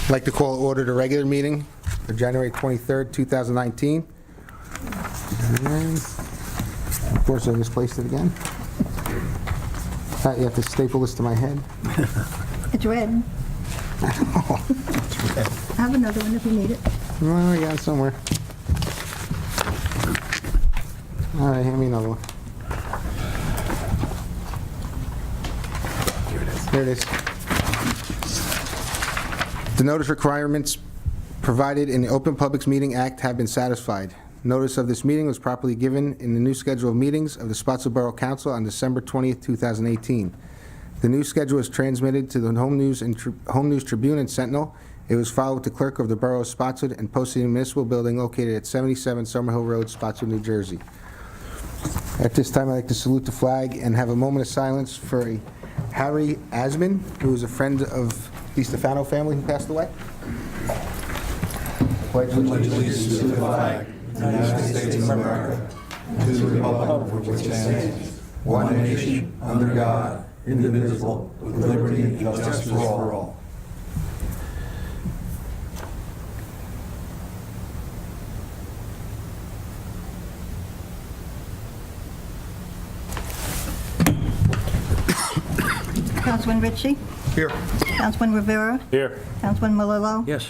I'd like to call to order the regular meeting for January 23rd, 2019. And of course, I misplaced it again. You have to staple this to my head. It's red. I have another one if you need it. Oh, I got it somewhere. All right, hand me another one. Here it is. The notice requirements provided in the Open Publics Meeting Act have been satisfied. Notice of this meeting was properly given in the new schedule of meetings of the Spotswood Borough Council on December 20th, 2018. The new schedule was transmitted to the Home News Tribune and Sentinel. It was filed with the clerk of the Borough of Spotswood and posted in the municipal building located at 77 Summerhill Road, Spotswood, New Jersey. At this time, I'd like to salute the flag and have a moment of silence for Harry Asman, who is a friend of the Stefano family who passed away. Pledge allegiance to the flag of the United States of America, and to the republic for which it stands, one nation, under God, indivisible, with liberty and justice for all. Councilman Ritchie? Here. Councilman Rivera? Here. Councilman Malillo? Yes.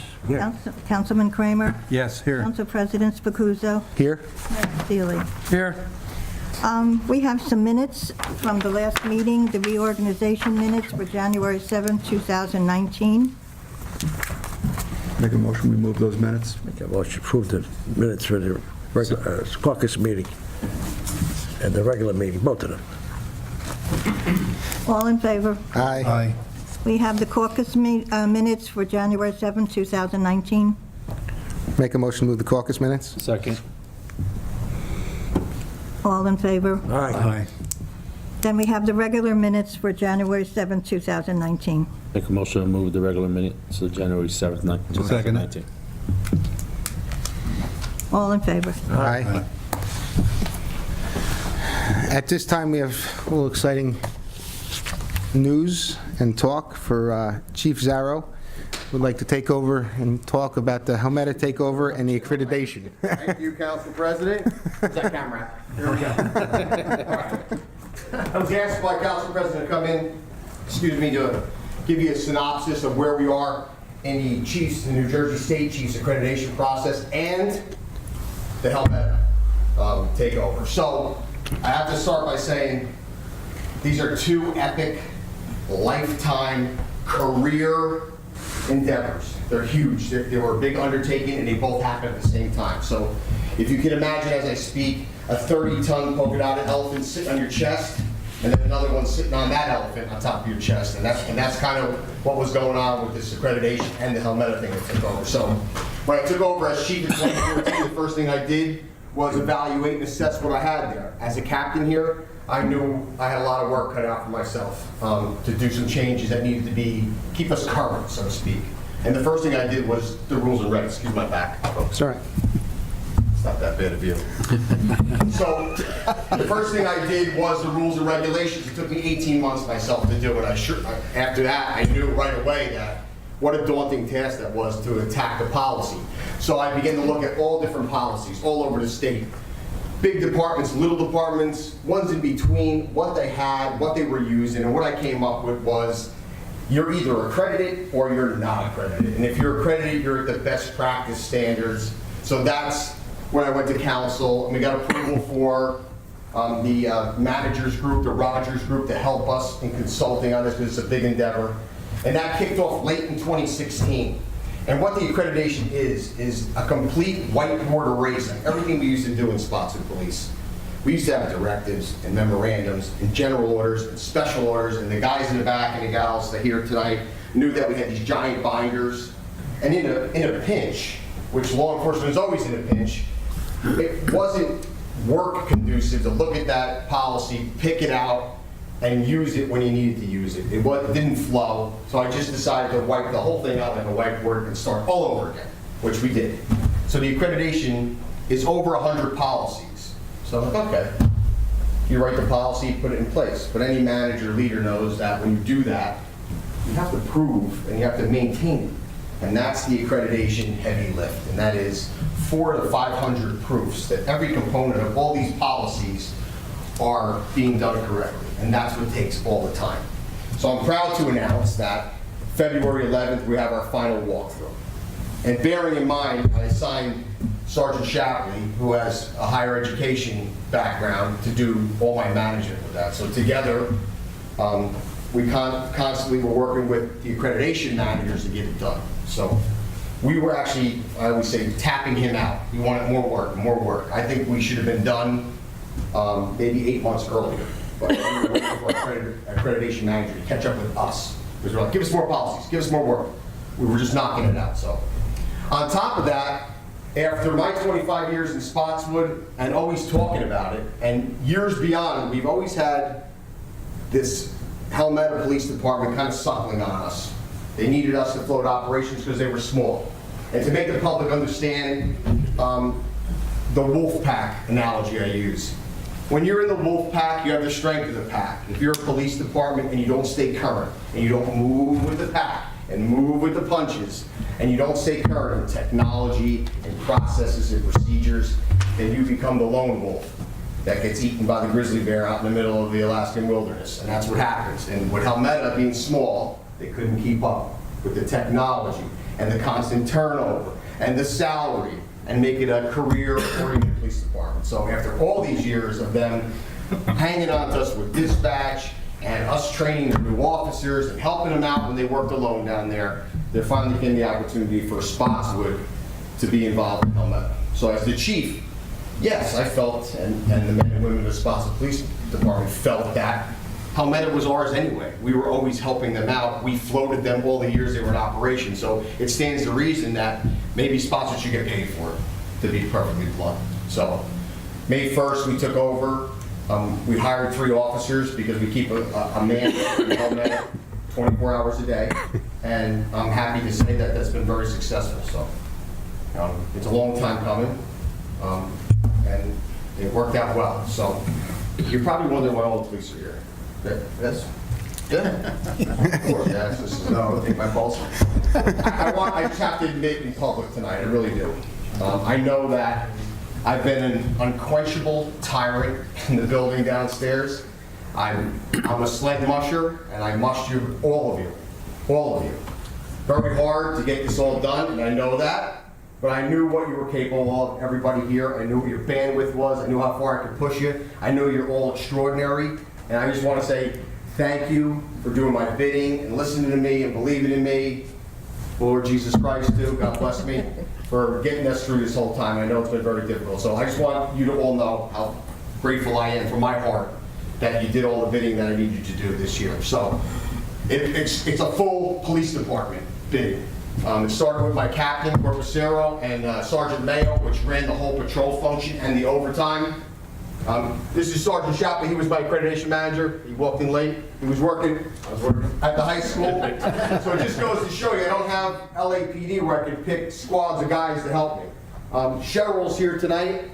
Councilman Kramer? Yes, here. Council President Spacuzzo? Here. Mayor Sealy? Here. We have some minutes from the last meeting, the reorganization minutes for January 7, 2019. Make a motion, we move those minutes. Make a motion to approve the minutes for the caucus meeting and the regular meeting, both of them. All in favor? Aye. Aye. We have the caucus minutes for January 7, 2019. Make a motion to move the caucus minutes. Second. All in favor? Aye. Aye. Then we have the regular minutes for January 7, 2019. Make a motion to move the regular minutes of January 7th, 2019. All in favor? Aye. At this time, we have a little exciting news and talk for Chief Zarro. Would like to take over and talk about the Helmeta takeover and the accreditation. Thank you, Council President. Where's that camera? There we go. All right. I was asked by Council President to come in, to give you a synopsis of where we are in the New Jersey State Chiefs accreditation process and the Helmeta takeover. So I have to start by saying these are two epic, lifetime, career endeavors. They're huge. They were a big undertaking, and they both happened at the same time. So if you can imagine as I speak, a 30-ton polka dotted elephant sitting on your chest, and then another one sitting on that elephant on top of your chest. And that's kind of what was going on with this accreditation and the Helmeta thing that took over. So when I took over as chief in 2014, the first thing I did was evaluate and assess what I had there. As a captain here, I knew I had a lot of work cut out for myself to do some changes that needed to keep us current, so to speak. And the first thing I did was the rules and regs. Excuse my back, folks. Sorry. It's not that bad of you. So the first thing I did was the rules and regulations. It took me 18 months myself to do it. After that, I knew right away that what a daunting task that was to attack the policy. So I began to look at all different policies all over the state. Big departments, little departments, ones in between, what they had, what they were using, and what I came up with was you're either accredited or you're not accredited. And if you're accredited, you're at the best practice standards. So that's when I went to council, and we got approval for the managers group, the Rogers group, to help us in consulting on this because it's a big endeavor. And that kicked off late in 2016. And what the accreditation is a complete whiteboard erasing everything we used to do in Spotswood Police. We used to have directives and memorandums and general orders and special orders, and the guys in the back and the gals that are here tonight knew that we had these giant binders. And in a pinch, which law enforcement is always in a pinch, it wasn't work conducive to look at that policy, pick it out, and use it when you needed to use it. It didn't flow, so I just decided to wipe the whole thing out like a whiteboard and start all over again, which we did. So the accreditation is over 100 policies. So I'm like, okay, you write the policy, put it in place. But any manager, leader knows that when you do that, you have to prove and you have to maintain it. and that's the accreditation heavy lift, and that is 400 to 500 proofs that every component of all these policies are being done correctly, and that's what takes all the time. So I'm proud to announce that February 11th, we have our final walkthrough. And bearing in mind, I assigned Sergeant Shapley, who has a higher education background, to do all my management with that. So together, we constantly were working with the accreditation managers to get it done. So we were actually, I always say, tapping him out. He wanted more work, more work. I think we should have been done maybe 8 months earlier. But we were waiting for our accreditation manager to catch up with us. Because we're like, give us more policies, give us more work. We were just knocking it out, so. On top of that, after my 25 years in Spotswood and always talking about it, and years beyond, we've always had this Helmetta Police Department kind of suckling on us. They needed us to float operations because they were small. And to make the public understand the wolf pack analogy I use. When you're in the wolf pack, you have the strength of the pack. If you're a police department and you don't stay current, and you don't move with the pack, and move with the punches, and you don't stay current in technology and processes and procedures, then you become the lone wolf that gets eaten by the grizzly bear out in the middle of the Alaskan wilderness. And that's what happens. And with Helmetta being small, they couldn't keep up with the technology and the constant turnover and the salary and make it a career-oriented police department. So after all these years of them hanging on to us with dispatch and us training their new officers and helping them out when they worked alone down there, they're finally getting the opportunity for Spotswood to be involved in Helmetta. So as the chief, yes, I felt, and the men and women of the Spotswood Police Department felt that Helmetta was ours anyway. We were always helping them out. We floated them all the years they were in operation. So it stands to reason that maybe Spotswood should get paid for it, to be perfectly blunt. So May 1st, we took over. We hired 3 officers because we keep a man in Helmetta 24 hours a day. And I'm happy to say that that's been very successful. So it's a long time coming. And it worked out well. So you're probably wondering why all the police are here. That's good. Of course, that's just, no, take my pulse. I just have to admit in public tonight, I really do. I know that I've been an unquenchable tyrant in the building downstairs. I'm a sled musher, and I mushed you, all of you. Very hard to get this all done, and I know that. But I knew what you were capable of, everybody here. I knew what your bandwidth was. I knew how far I could push you. I know you're all extraordinary. And I just want to say thank you for doing my bidding and listening to me and believing in me. Lord Jesus Christ, too, God bless me, for getting us through this whole time. I know it's been very difficult. So I just want you to all know how grateful I am from my heart that you did all the bidding that I needed you to do this year. So it's a full police department bidding. It started with my captain, Corpusero, and Sergeant Mayo, which ran the whole patrol function and the overtime. This is Sergeant Shapley. He was my accreditation manager. He walked in late. He was working. I was working at the high school. So it just goes to show you, I don't have LAPD where I can pick squads of guys to help me. Cheryl's here tonight.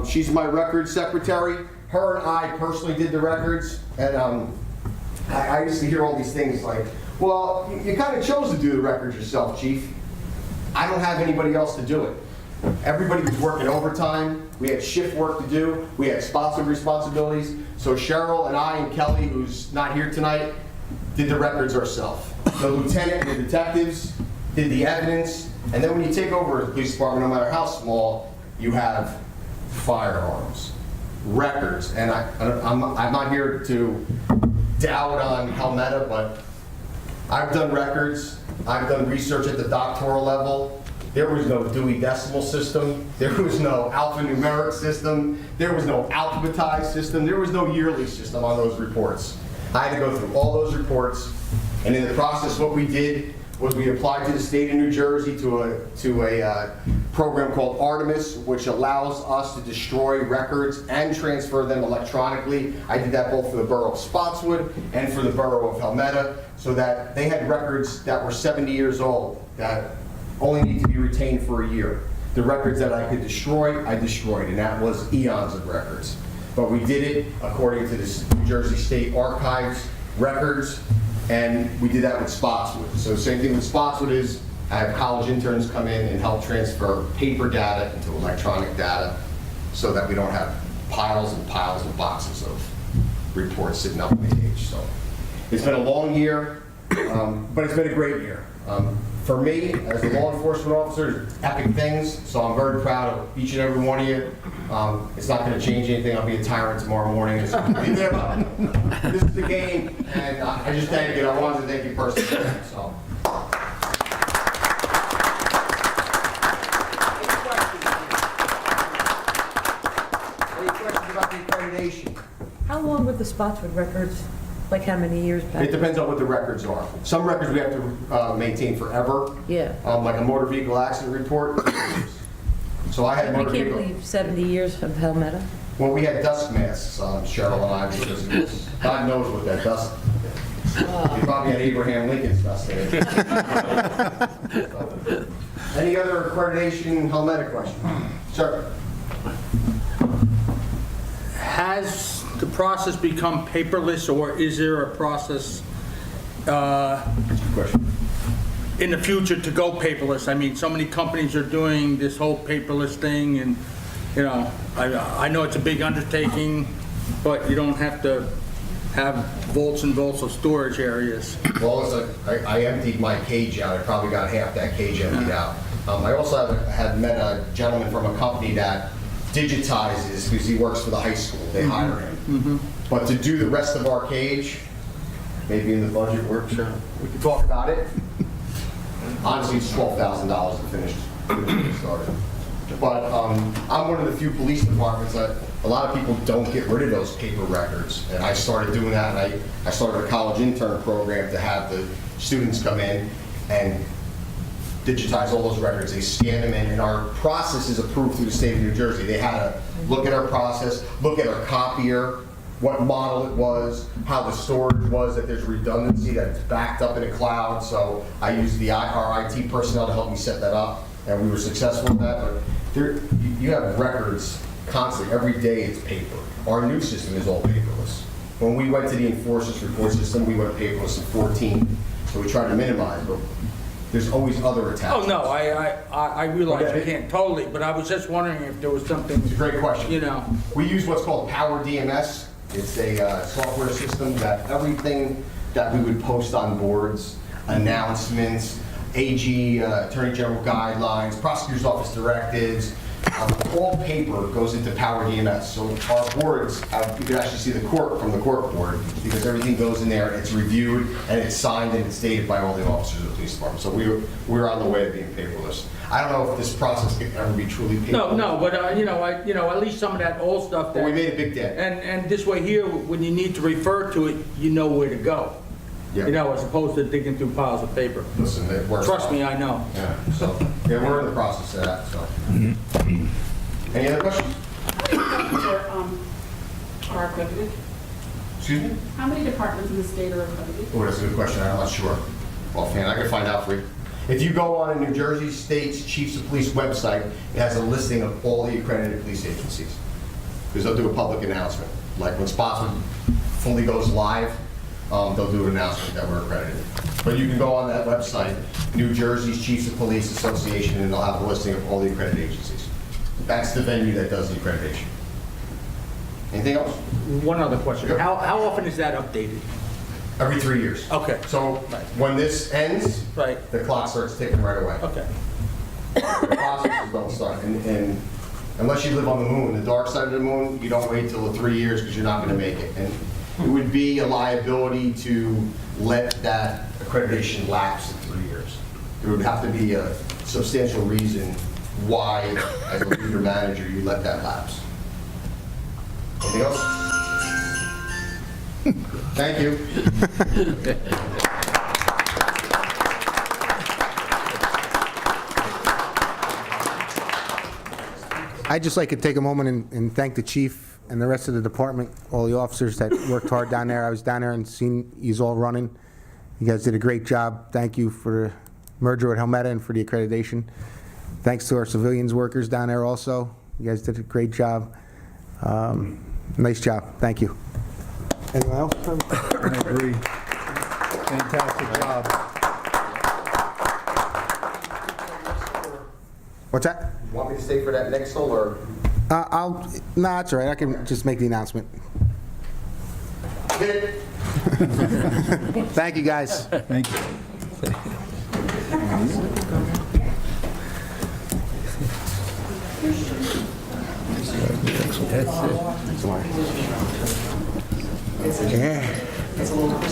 She's my records secretary. Her and I personally did the records. And I used to hear all these things like, well, you kind of chose to do the records yourself, Chief. I don't have anybody else to do it. Everybody was working overtime. We had shift work to do. We had Spotswood responsibilities. So Cheryl and I and Kelly, who's not here tonight, did the records ourselves. The lieutenant and the detectives did the evidence. And then when you take over a police department, no matter how small, you have firearms, records. And I'm not here to doubt on Helmetta, but I've done records. I've done research at the doctoral level. There was no Dewey Decimal System. There was no alphanumeric system. There was no alphabetized system. There was no yearly system on those reports. I had to go through all those reports, and in the process, what we did was we applied to the state of New Jersey to a program called Artemis, which allows us to destroy records and transfer them electronically. I did that both for the borough of Spotswood and for the borough of Helmetta, so that they had records that were 70 years old that only need to be retained for a year. The records that I could destroy, I destroyed, and that was eons of records. But we did it according to the New Jersey State Archives records, And we did that with Spotswood. So same thing with Spotswood is, I have college interns come in and help transfer paper data into electronic data so that we don't have piles and piles of boxes of reports sitting up on the page. So it's been a long year, but it's been a great year. For me, as a law enforcement officer, epic things, so I'm very proud of each and every one of you. It's not going to change anything. I'll be a tyrant tomorrow morning. This is the game, and I just thank you. I wanted to thank you personally. So. Any questions about the accreditation? How long were the Spotswood records? Like how many years back? It depends on what the records are. Some records we have to maintain forever. Yeah. Like a motor vehicle accident report. So I had I motor can't vehicle. believe 70 years of Helmetta. Well, we had dust masks, Cheryl and I, because it was, God knows what that dust. You probably had Abraham Lincoln's dust in it. Any other accreditation Helmetta question? Sir? Has the process become paperless, or is there a process Question. in the future to go paperless? I mean, so many companies are doing this whole paperless thing, and, you know, I know it's a big undertaking, but you don't have to have vaults and vaults of storage areas. Well, I emptied my cage out. I probably got half that cage emptied out. I also had met a gentleman from a company that digitizes, because he works for the high school. They hire him. But to do the rest of our cage, maybe in the budget workshop, we can talk about it. Honestly, it's $12,000 to finish it started. But I'm one of the few police departments that a lot of people don't get rid of those paper records. And I started doing that, and I started a college intern program to have the students come in and digitize all those records. They scan them in, and our process is approved through the state of New Jersey. They had to look at our process, look at our copier, what model it was, how the storage was, that there's redundancy, that it's backed up in a cloud. So I used our IT personnel to help me set that up, and we were successful with that. But you have records constantly. Every day it's paper. Our new system is all paperless. When we went to the enforcers report system, we went paperless in 14. So we tried to minimize, but there's always other Oh, attachments. no, I realize you can't totally, but I was just wondering if there was something, It's a great question. you know. We use what's called Power DMS. It's a software system that everything that we would post on boards, announcements, AG, Attorney General guidelines, Prosecutor's Office directives, all paper goes into Power DMS. So our boards, you can actually see the court from the court board, because everything goes in there, it's reviewed, and it's signed and it's dated by all the officers of the police department. So we're on the way to being paperless. I don't know if this process could ever be truly paperless. No, but, at least some of that old stuff But we that, made a big dent. and this way here, when you need to refer to it, you know where to go. Yeah. You know, as opposed to digging through piles of paper. Listen, it works. Trust me, I know. Yeah, so, yeah, we're in the process of that, so. Any other questions? Are accredited? Excuse me? How many departments in the state are accredited? Oh, that's a good question, I'm not sure. Offhand, I can find out for you. If you go on a New Jersey State's Chiefs of Police website, it has a listing of all the accredited police agencies. Because they'll do a public announcement. Like when Spotswood fully goes live, they'll do an announcement that we're accredited. But you can go on that website, New Jersey's Chiefs of Police Association, and they'll have a listing of all the accredited agencies. That's the venue that does the accreditation. Anything else? One other question. Yep. How often is that updated? Every 3 years. Okay. So when this ends, Right. the clock starts ticking right away. Okay. The processes don't start. And unless you live on the moon, the dark side of the moon, you don't wait till the 3 years because you're not going to make it. And it would be a liability to let that accreditation lapse in 3 years. There would have to be a substantial reason why, as a leader manager, you let that lapse. Anything else? Thank you. I'd just like to take a moment and thank the chief and the rest of the department, all the officers that worked hard down there. I was down there and seen yous all running. You guys did a great job. Thank you for the merger with Helmetta and for the accreditation. Thanks to our civilians workers down there also. You guys did a great job. Nice job. Thank you. Anyone else? I agree. Fantastic job. What's that? Want me to stay for that next one, or? No, it's all right. I can just make the announcement. Thank you, guys. Thank you.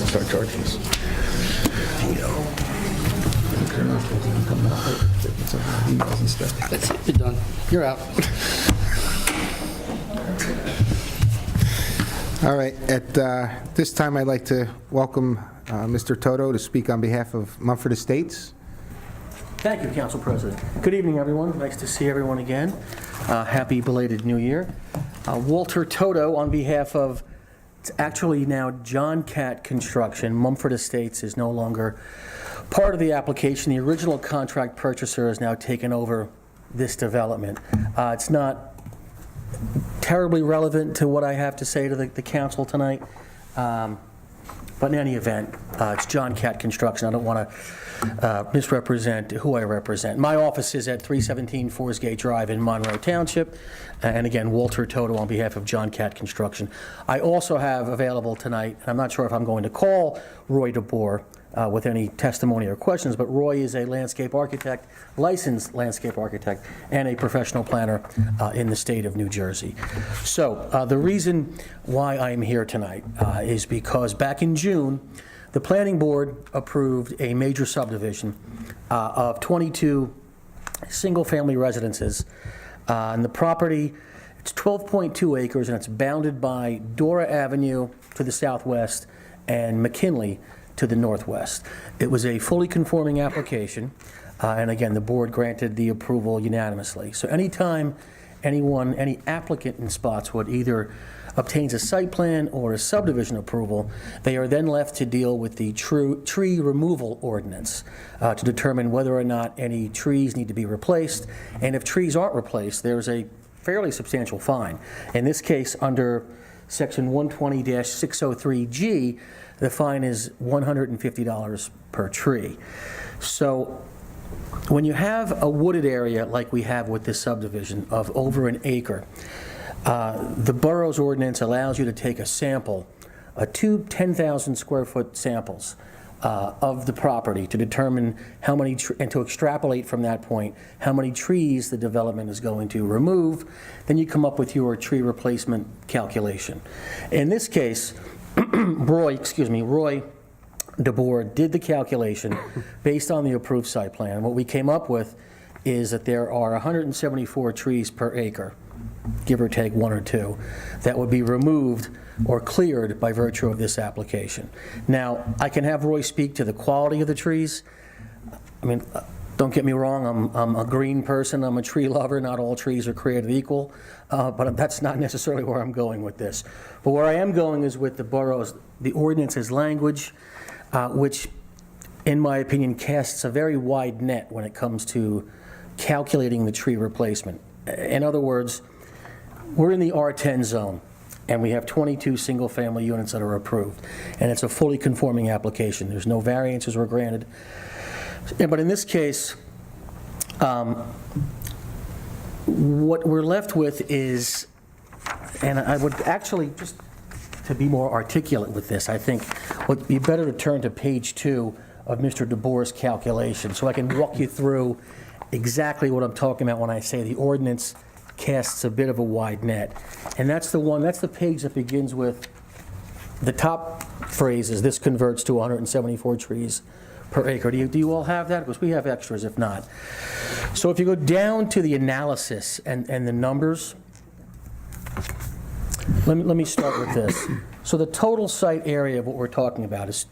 Start charging us. That's it, you're done. You're out. All right, at this time, I'd like to welcome Mr. Toto to speak on behalf of Mumford Estates. Thank you, Council President. Good evening, everyone. Nice to see everyone again. Happy belated New Year. Walter Toto, on behalf of, it's actually now John Catt Construction. Mumford Estates is no longer part of the application. The original contract purchaser has now taken over this development. It's not terribly relevant to what I have to say to the council tonight. But in any event, it's John Catt Construction. I don't want to misrepresent who I represent. My office is at 317 Forsgate Drive in Monroe Township. And again, Walter Toto on behalf of John Catt Construction. I also have available tonight, and I'm not sure if I'm going to call Roy DeBoer with any testimony or questions, but Roy is a landscape architect, licensed landscape architect, and a professional planner in the state of New Jersey. So the reason why I'm here tonight is because back in June, the planning board approved a major subdivision of 22 single-family residences. And the property, it's 12.2 acres, and it's bounded by Dora Avenue to the southwest and McKinley to the northwest. It was a fully conforming application, and again, the board granted the approval unanimously. So anytime any applicant in Spotswood either obtains a site plan or a subdivision approval, they are then left to deal with the tree removal ordinance to determine whether or not any trees need to be replaced. And if trees aren't replaced, there's a fairly substantial fine. In this case, under Section 120-603G, the fine is $150 per tree. So when you have a wooded area like we have with this subdivision of over an acre, the borough's ordinance allows you to take a sample, two 10,000 square foot samples of the property to determine how many, and to extrapolate from that point how many trees the development is going to remove. Then you come up with your tree replacement calculation. In this case, Roy DeBoer did the calculation based on the approved site plan. What we came up with is that there are 174 trees per acre, give or take one or two, that would be removed or cleared by virtue of this application. Now, I can have Roy speak to the quality of the trees. I mean, don't get me wrong, I'm a green person, I'm a tree lover, not all trees are created equal, but that's not necessarily where I'm going with this. But where I am going is with the ordinance's language, which, in my opinion, casts a very wide net when it comes to calculating the tree replacement. In other words, we're in the R10 zone, and we have 22 single-family units that are approved, and it's a fully conforming application. There's no variances were granted. But in this case, what we're left with is, and I would actually, just to be more articulate with this, I think would be better to turn to page 2 of Mr. DeBoer's calculation, so I can walk you through exactly what I'm talking about when I say the ordinance casts a bit of a wide net. And that's the page that begins with the top phrase is, this converts to 174 trees per acre. Do you all have that? Because we have extras if not. So if you go down to the analysis and the numbers, let me start with this. So the total site area of what we're talking about is,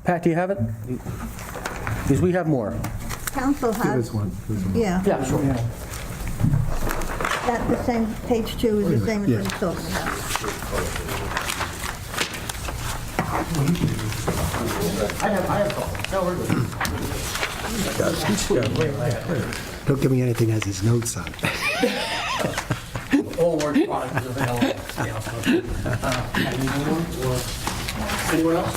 Pat, do you have it? Because we have more. Council has, yeah, Yeah, sure. that the same, page 2 is the same as what he's talking about. I have no, we're good. Don't give me anything that has his notes on it. All work product is available. Anyone else?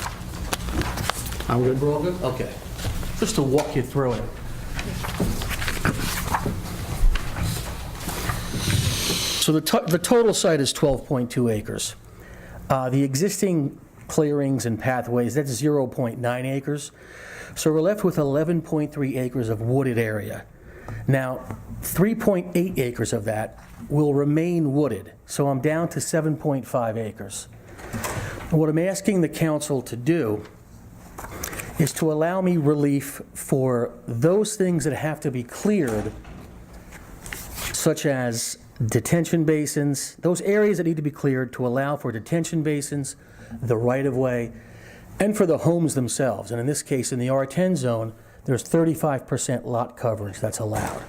I'm good. We're all good? Okay. Just to walk you through it. So the total site is 12.2 acres. The existing clearings and pathways, that's 0.9 acres. So we're left with 11.3 acres of wooded area. Now, 3.8 acres of that will remain wooded, so I'm down to 7.5 acres. What I'm asking the council to do is to allow me relief for those things that have to be cleared, such as detention basins, those areas that need to be cleared to allow for detention basins, the right-of-way, and for the homes themselves. And in this case, in the R10 zone, there's 35% lot coverage that's allowed.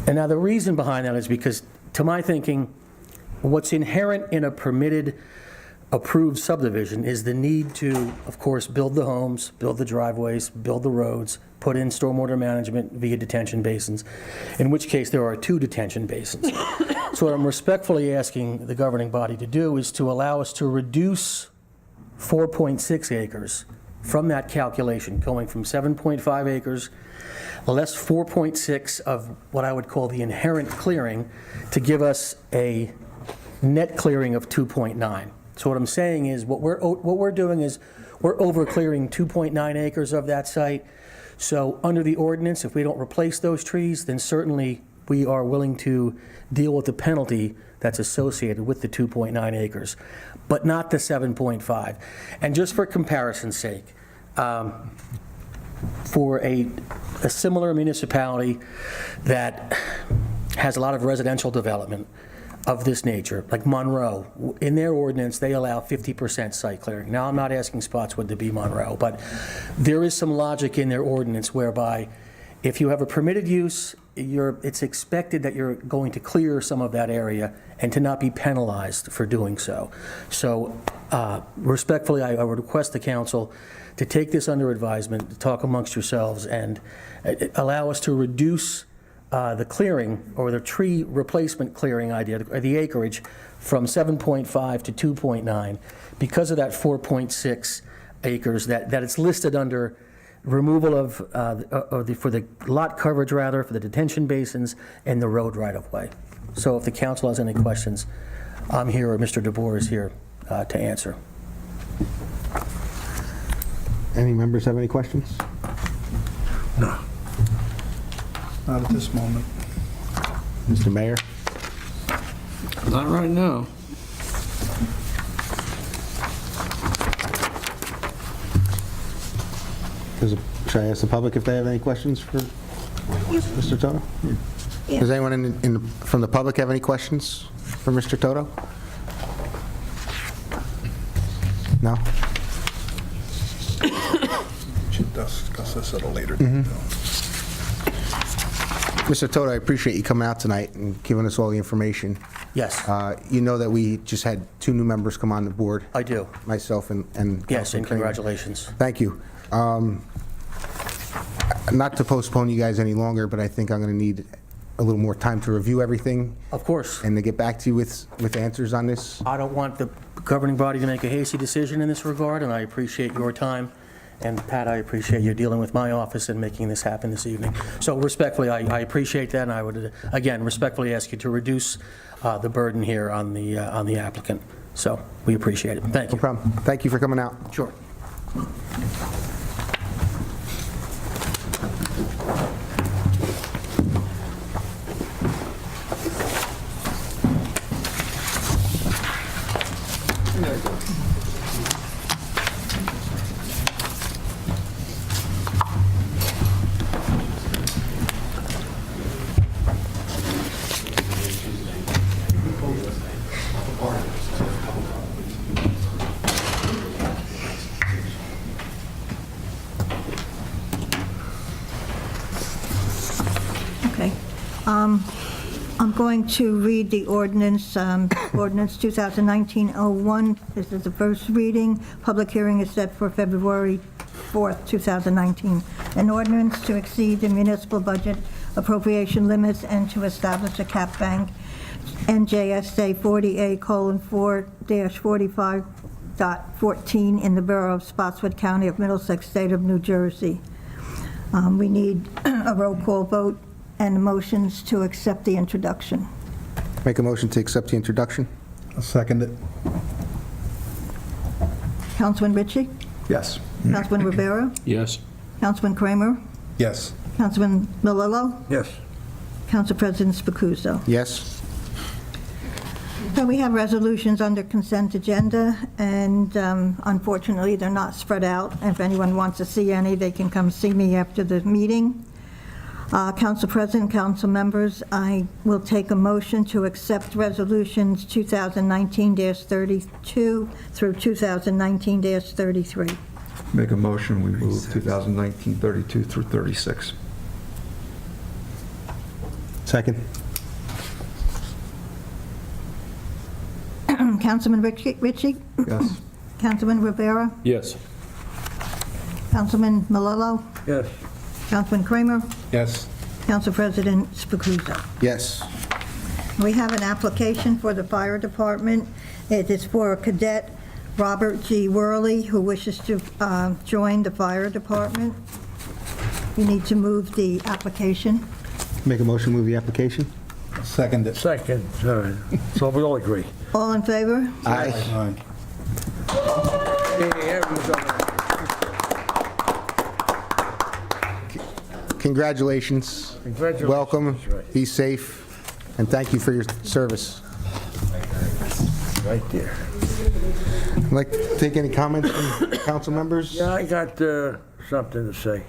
And now the reason behind that is because, to my thinking, what's inherent in a permitted, approved subdivision is the need to, of course, build the homes, build the driveways, build the roads, put in stormwater management via detention basins, in which case there are 2 detention basins. So what I'm respectfully asking the governing body to do is to allow us to reduce 4.6 acres from that calculation, going from 7.5 acres, less 4.6 of what I would call the inherent clearing, to give us a net clearing of 2.9. So what I'm saying is, what we're doing is, we're over clearing 2.9 acres of that site. So under the ordinance, if we don't replace those trees, then certainly we are willing to deal with the penalty that's associated with the 2.9 acres, but not the 7.5. And just for comparison's sake, for a similar municipality that has a lot of residential development of this nature, like Monroe, in their ordinance, they allow 50% site clearing. Now, I'm not asking Spotswood to be Monroe, but there is some logic in their ordinance whereby if you have a permitted use, it's expected that you're going to clear some of that area and to not be penalized for doing so. So respectfully, I would request the council to take this under advisement, to talk amongst yourselves, and allow us to reduce the clearing, or the tree replacement clearing idea, or the acreage, from 7.5 to 2.9 because of that 4.6 acres that it's listed under removal of, for the lot coverage, rather, for the detention basins and the road right-of-way. So if the council has any questions, I'm here, or Mr. DeBoer is here to answer. Any members have any questions? No. Not at this moment. Mr. Mayor? Not right now. Should I ask the public if they have any questions for Mr. Toto? Does anyone from the public have any questions for Mr. Toto? No? Should discuss this at a later Mm-hmm. date. Mr. Toto, I appreciate you coming out tonight and giving us all the information. Yes, You know that we just had 2 new members come on the board, I do. myself and Yes, Councilman and Kramer. congratulations. Thank you. Not to postpone you guys any longer, but I think I'm going to need a little more time to review everything Of course. and to get back to you with answers on this. I don't want the governing body to make a hasty decision in this regard, and I appreciate your time. And Pat, I appreciate you dealing with my office and making this happen this evening. So respectfully, I appreciate that, and I would, again, respectfully ask you to reduce the burden here on the applicant. So we appreciate it. Thank No you. problem. Thank you for coming out. Sure. Okay. I'm going to read the ordinance, ordinance 2019-01. This is the first reading. Public hearing is set for February 4th, 2019. An ordinance to exceed the municipal budget appropriation limits and to establish a cap bank, NJSA 40A:4-45 2014 in the Borough of Spotswood, County of Middlesex, State of New Jersey. We need a roll call vote and motions to accept the introduction. Make a motion to accept the introduction? I'll second it. Councilman Ritchie? Yes. Councilman Rivera? Yes. Councilman Kramer? Yes. Councilman Malillo? Yes. Council President Spacuzzo. Yes. So we have resolutions under consent agenda, and unfortunately, they're not spread out. If anyone wants to see any, they can come see me after the meeting. Council President, council members, I will take a motion to accept resolutions 2019-32 through 2019-33. Make a motion, we move 2019-32 through 36. Second? Councilman Ritchie? Yes. Councilman Rivera? Yes. Councilman Malillo? Yes. Councilman Kramer? Yes. Council President Spacuzzo. Yes. We have an application for the fire department. It is for Cadet Robert G. Worley, who wishes to join the fire department. You need to move the application. Make a motion, move the application? Second it. Second, all right. So we all agree. All in favor? Aye. Hey, everyone's over there. Congratulations. Congratulations. Welcome. That's right. Be safe, and thank you for your service. Right there. I'd like to take any comments from council members? Yeah, I got something to say.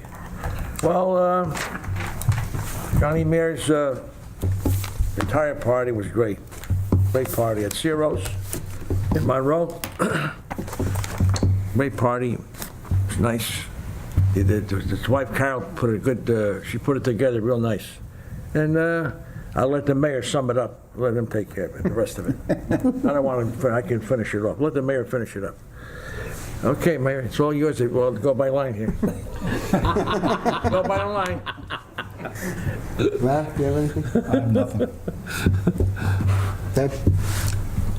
Well, County Mayor's entire party was great. Great party at Ciro's in Monroe. Great party. It was nice. His wife Carol put a good, she put it together real nice. And I'll let the mayor sum it up. Let him take care of it, the rest of it. I don't want to, I can finish it off. Let the mayor finish it up. Okay, Mayor, it's all yours. Well, go by line here. Go by the line. Matt, do you have anything? I have nothing. Ted?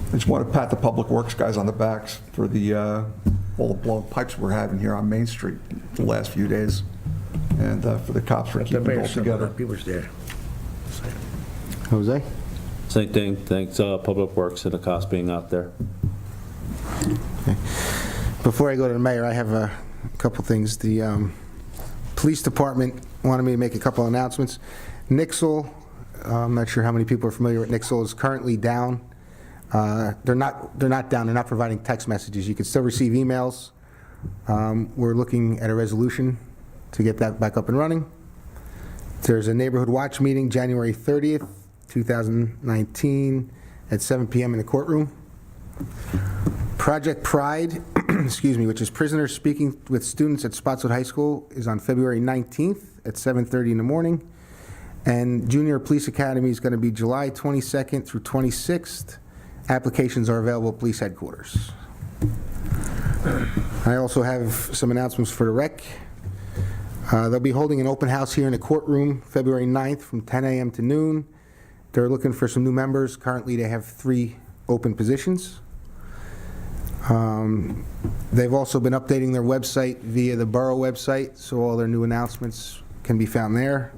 I just want to pat the Public Works guys on the backs for all the blown pipes we're having here on Main Street the last few days, and for the cops for The keeping it mayor all summed it together. up. He was there. Jose? Same thing. Thanks, Public Works and the cost being out there. Before I go to the mayor, I have a couple things. The police department wanted me to make a couple announcements. Nixle, I'm not sure how many people are familiar with Nixle, is currently down. They're not down. They're not providing text messages. You can still receive emails. We're looking at a resolution to get that back up and running. There's a neighborhood watch meeting January 30th, 2019 at 7 p.m. in the courtroom. Project Pride, excuse me, which is prisoners speaking with students at Spotswood High School, is on February 19th at 7:30 in the morning. And Junior Police Academy is going to be July 22nd through 26th. Applications are available at police headquarters. I also have some announcements for the rec. They'll be holding an open house here in the courtroom February 9th from 10 a.m. to noon. They're looking for some new members. Currently, they have 3 open positions. They've also been updating their website via the borough website, so all their new announcements can be found there.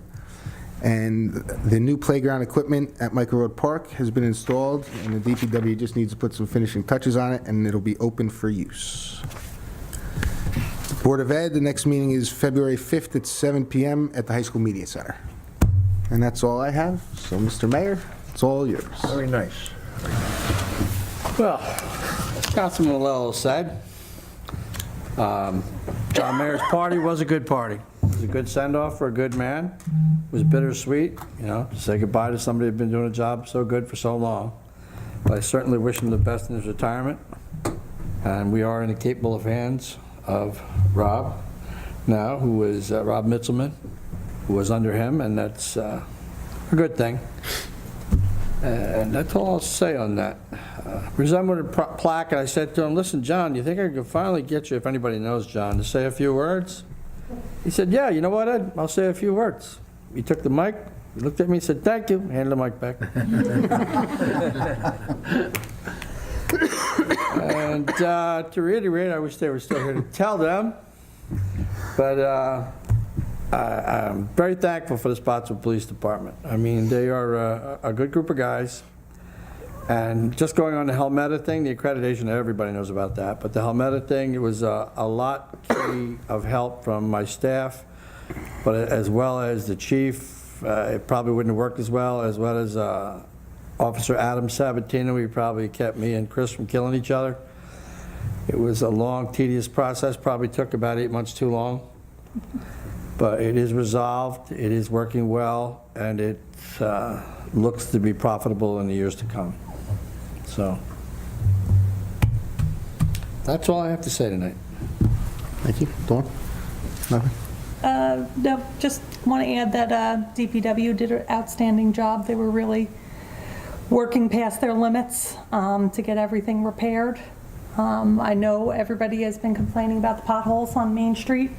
And the new playground equipment at Michael Road Park has been installed, and the DPW just needs to put some finishing touches on it, and it'll be open for use. Board of Ed, the next meeting is February 5th at 7 p.m. at the High School Media Center. And that's all I have. So, Mr. Mayor, it's all yours. Very nice. Well, as Councilman Malillo said, John Mayer's party was a good party. It was a good send-off for a good man. It was bittersweet, to say goodbye to somebody who'd been doing a job so good for so long. But I certainly wish him the best in his retirement. And we are in the capable of hands of Rob now, who is Rob Mitzelman, who was under him, and that's a good thing. And that's all I'll say on that. Presented a plaque, and I said to him, listen, John, do you think I could finally get you, if anybody knows John, to say a few words? He said, yeah, you know what, Ed? I'll say a few words. He took the mic, he looked at me and said, thank you, handed the mic back. And to reiterate, I wish they were still here to tell them, but I'm very thankful for the Spotswood Police Department. I mean, they are a good group of guys. And just going on the Helmetta thing, the accreditation, everybody knows about that, but the Helmetta thing, it was a lot of help from my staff, but as well as the chief. It probably wouldn't have worked as well as Officer Adam Sabatino. He probably kept me and Chris from killing each other. It was a long, tedious process, probably took about 8 months too long. But it is resolved, it is working well, and it looks to be profitable in the years to come. So, that's all I have to say tonight. Thank you. Dawn? Nothing? No, just want to add that DPW did an outstanding job. They were really working past their limits to get everything repaired. I know everybody has been complaining about the potholes on Main Street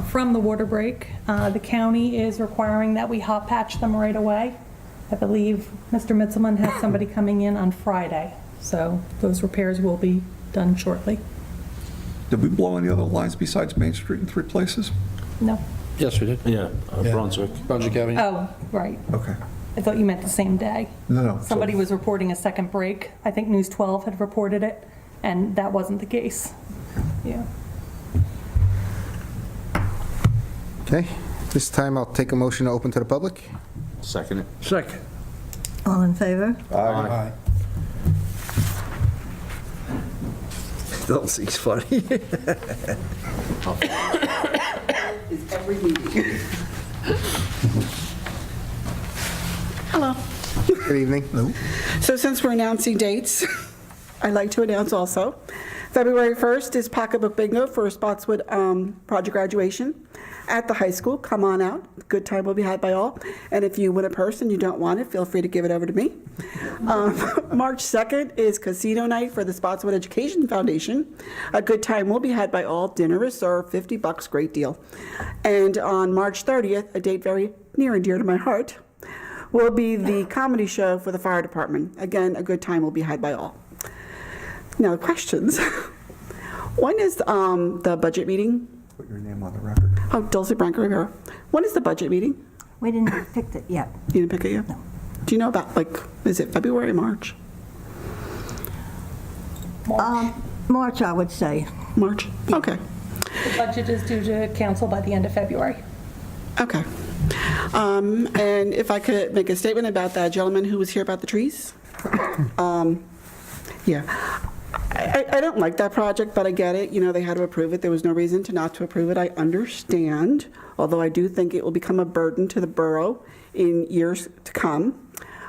from the water break. The county is requiring that we hot patch them right away. I believe Mr. Mitzelman has somebody coming in on Friday, so those repairs will be done shortly. Did we blow any other lines besides Main Street in 3 places? No? Yes, we did. Yeah, Brunswick. Brunswick Avenue. Oh, right. Okay. I thought you meant the same day. No. Somebody was reporting a second break. I think News 12 had reported it, and that wasn't the case. Yeah. Okay. This time I'll take a motion to open to the public. Second it. Second. All in favor? Aye. Don't see, it's funny. Is every meeting. Hello. Good evening. So since we're announcing dates, I'd like to announce also, February 1st is Pocketbook Bingo for Spotswood project graduation at the high school. Come on out. Good time will be had by all. And if you win a purse and you don't want it, feel free to give it over to me. March 2nd is casino night for the Spotswood Education Foundation. A good time will be had by all. Dinner is served, $50, great deal. And on March 30th, a date very near and dear to my heart, will be the comedy show for the fire department. Again, a good time will be had by all. Now, questions. When is the budget meeting? Put your name on the record. Oh, Dulcie Branco Rivera. When is the budget meeting? We didn't pick it yet. You didn't pick it yet? No. Do you know about, is it February, March? March, I would say. March? Okay. The budget is due to council by the end of February. Okay. And if I could make a statement about that gentleman who was here about the trees? Yeah. I don't like that project, but I get it. You know, they had to approve it. There was no reason to not to approve it. I understand, although I do think it will become a burden to the borough in years to come.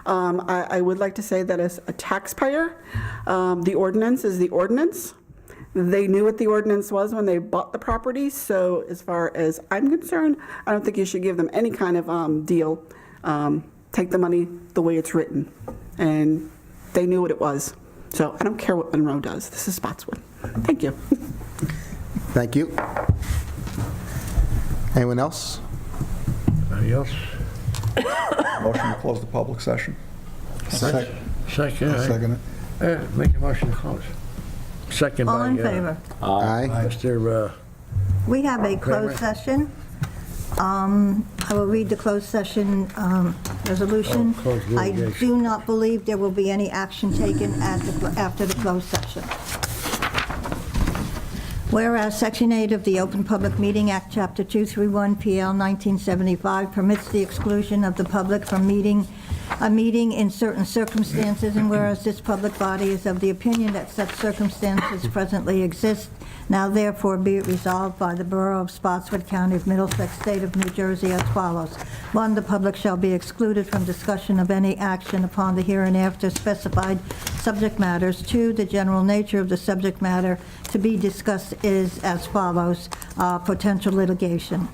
I would like to say that as a taxpayer, the ordinance is the ordinance. They knew what the ordinance was when they bought the property, so as far as I'm concerned, I don't think you should give them any kind of deal. Take the money the way it's written, and they knew what it was. So I don't care what Monroe does. This is Spotswood. Thank you. Thank you. Anyone else? Anybody else? Motion to close the public session. Second. I'll second it. Make a motion to close. Second by... All in favor? Aye. Mr. We have a closed session. I will read the closed session resolution. Oh, closed I litigation. do not believe there will be any action taken after the closed session. Whereas Section 8 of the Open Public Meeting Act, Chapter 231, PL 1975, permits the exclusion of the public from a meeting in certain circumstances, and whereas this public body is of the opinion that such circumstances presently exist, now therefore be it resolved by the Borough of Spotswood, County of Middlesex, State of New Jersey as follows. 1, the public shall be excluded from discussion of any action upon the hereinafter specified subject matters. 2, the general nature of the subject matter to be discussed is as follows, potential litigation.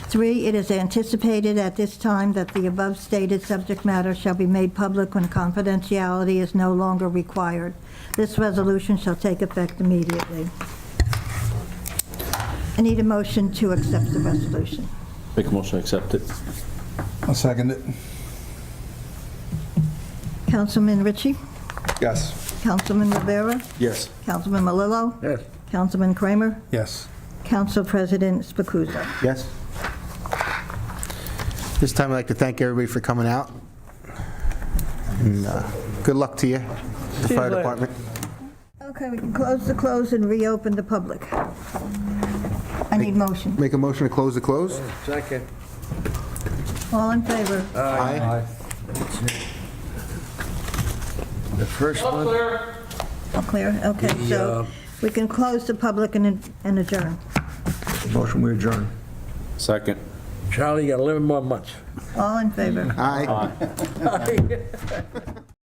3, it is anticipated at this time that the above stated subject matter shall be made public when confidentiality is no longer required. This resolution shall take effect immediately. I need a motion to accept the resolution. Make a motion to accept it. I'll second it. Councilman Ritchie, Yes. Councilman Rivera, Yes. Councilman Malillo, Yes. Councilman Kramer, Yes. Council President Spacuzzo. Yes. This time, I'd like to thank everybody for coming out. And good luck to you, the See you fire later. department. Okay, we can close and reopen the public. I need motion. Make a motion to close the close? Second. All in favor? Aye. The first one. All clear? Okay, so we can close the public and adjourn. Motion we adjourn. Second. Charlie, you got 11 more months. All in favor? Aye.